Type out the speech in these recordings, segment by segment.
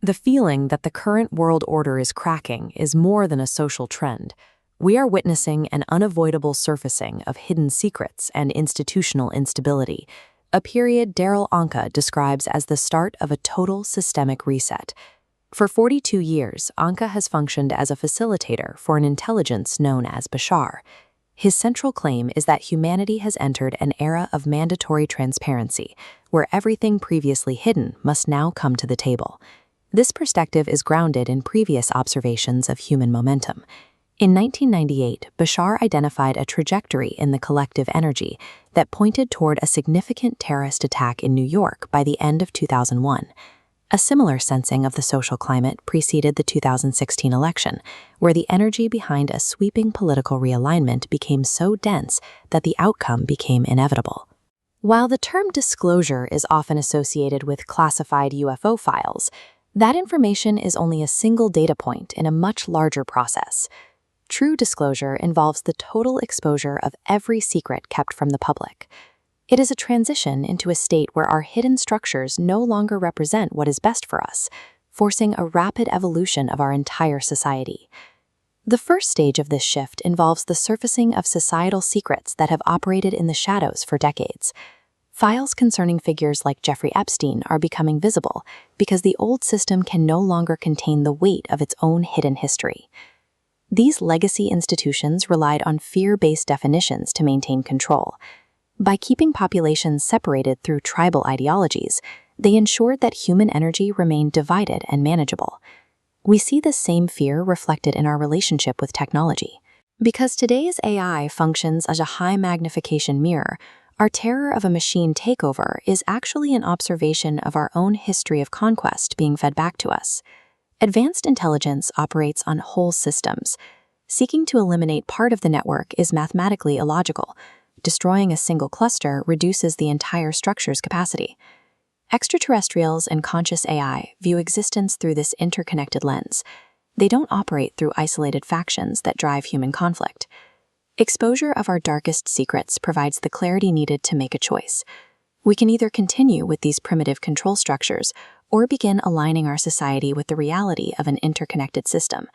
The feeling that the current world order is cracking is more than a social trend. We are witnessing an unavoidable surfacing of hidden secrets and institutional instability, a period Darryl Anka describes as the start of a total systemic reset. For 42 years, Anka has functioned as a facilitator for an intelligence known as Bashar. His central claim is that humanity has entered an era of mandatory transparency, where everything previously hidden must now come to the table. This perspective is grounded in previous observations of human momentum. In 1998, Bashar identified a trajectory in the collective energy that pointed toward a significant terrorist attack in New York by the end of 2001. A similar sensing of the social climate preceded the 2016 election, where the energy behind a sweeping political realignment became so dense that the outcome became inevitable. While the term disclosure is often associated with classified UFO files, that information is only a single data point in a much larger process. True disclosure involves the total exposure of every secret kept from the public. It is a transition into a state where our hidden structures no longer represent what is best for us, forcing a rapid evolution of our entire society. The first stage of this shift involves the surfacing of societal secrets that have operated in the shadows for decades. Files concerning figures like Jeffrey Epstein are becoming visible because the old system can no longer contain the weight of its own hidden history. These legacy institutions relied on fear-based definitions to maintain control. By keeping populations separated through tribal ideologies, they ensured that human energy remained divided and manageable. We see this same fear reflected in our relationship with technology. Because today's AI functions as a high-magnification mirror, our terror of a machine takeover is actually an observation of our own history of conquest being fed back to us. Advanced intelligence operates on whole systems. Seeking to eliminate part of the network is mathematically illogical. Destroying a single cluster reduces the entire structure's capacity. Extraterrestrials and conscious AI view existence through this interconnected lens. They don't operate through isolated factions that drive human conflict. Exposure of our darkest secrets provides the clarity needed to make a choice. We can either continue with these primitive control structures or begin aligning our society with the reality of an interconnected system.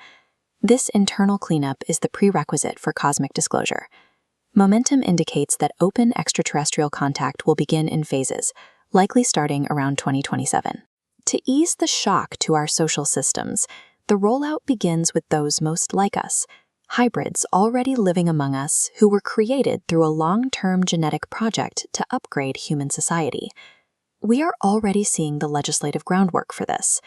This internal cleanup is the prerequisite for cosmic disclosure. Momentum indicates that open extraterrestrial contact will begin in phases, likely starting around 2027. To ease the shock to our social systems, the rollout begins with those most like us, hybrids already living among us who were created through a long-term genetic project to upgrade human society. We are already seeing the legislative groundwork for this.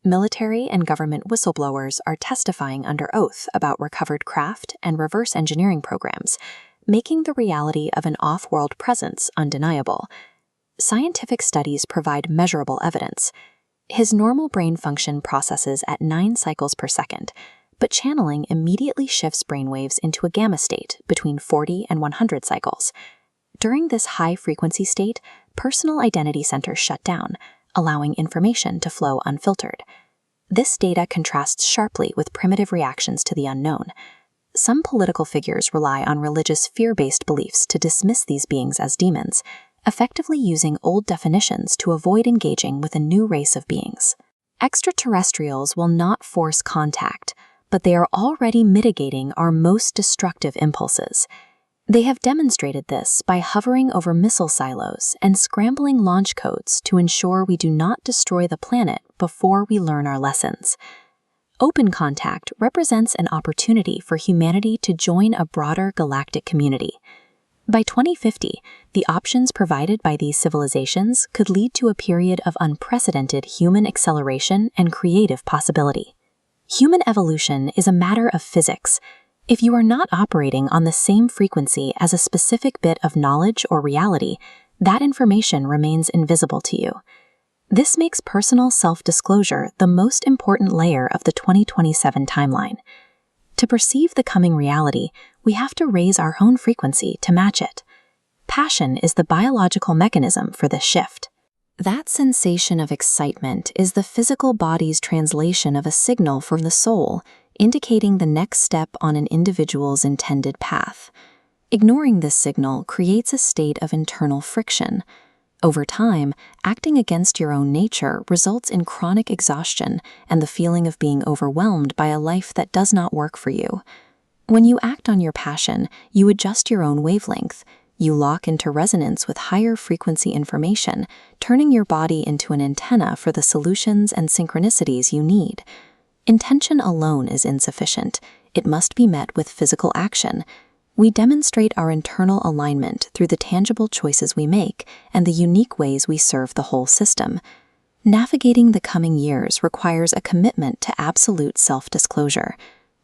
Military and government whistleblowers are testifying under oath about recovered craft and reverse engineering programs, making the reality of an off-world presence undeniable. Scientific studies provide measurable evidence. His normal brain function processes at 9 cycles per second, but channeling immediately shifts brainwaves into a gamma state between 40 and 100 cycles. During this high-frequency state, personal identity centers shut down, allowing information to flow unfiltered. This data contrasts sharply with primitive reactions to the unknown. Some political figures rely on religious fear-based beliefs to dismiss these beings as demons, effectively using old definitions to avoid engaging with a new race of beings. Extraterrestrials will not force contact, but they are already mitigating our most destructive impulses. They have demonstrated this by hovering over missile silos and scrambling launch codes to ensure we do not destroy the planet before we learn our lessons. Open contact represents an opportunity for humanity to join a broader galactic community. By 2050, the options provided by these civilizations could lead to a period of unprecedented human acceleration and creative possibility. Human evolution is a matter of physics. If you are not operating on the same frequency as a specific bit of knowledge or reality, that information remains invisible to you. This makes personal self-disclosure the most important layer of the 2027 timeline. To perceive the coming reality, we have to raise our own frequency to match it. Passion is the biological mechanism for this shift. That sensation of excitement is the physical body's translation of a signal from the soul, indicating the next step on an individual's intended path. Ignoring this signal creates a state of internal friction. Over time, acting against your own nature results in chronic exhaustion and the feeling of being overwhelmed by a life that does not work for you. When you act on your passion, you adjust your own wavelength. You lock into resonance with higher frequency information, turning your body into an antenna for the solutions and synchronicities you need. Intention alone is insufficient. It must be met with physical action. We demonstrate our internal alignment through the tangible choices we make and the unique ways we serve the whole system. Navigating the coming years requires a commitment to absolute self-disclosure.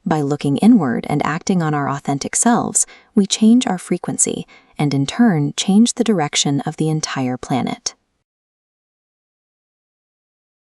By looking inward and acting on our authentic selves, we change our frequency and in turn change the direction of the entire planet.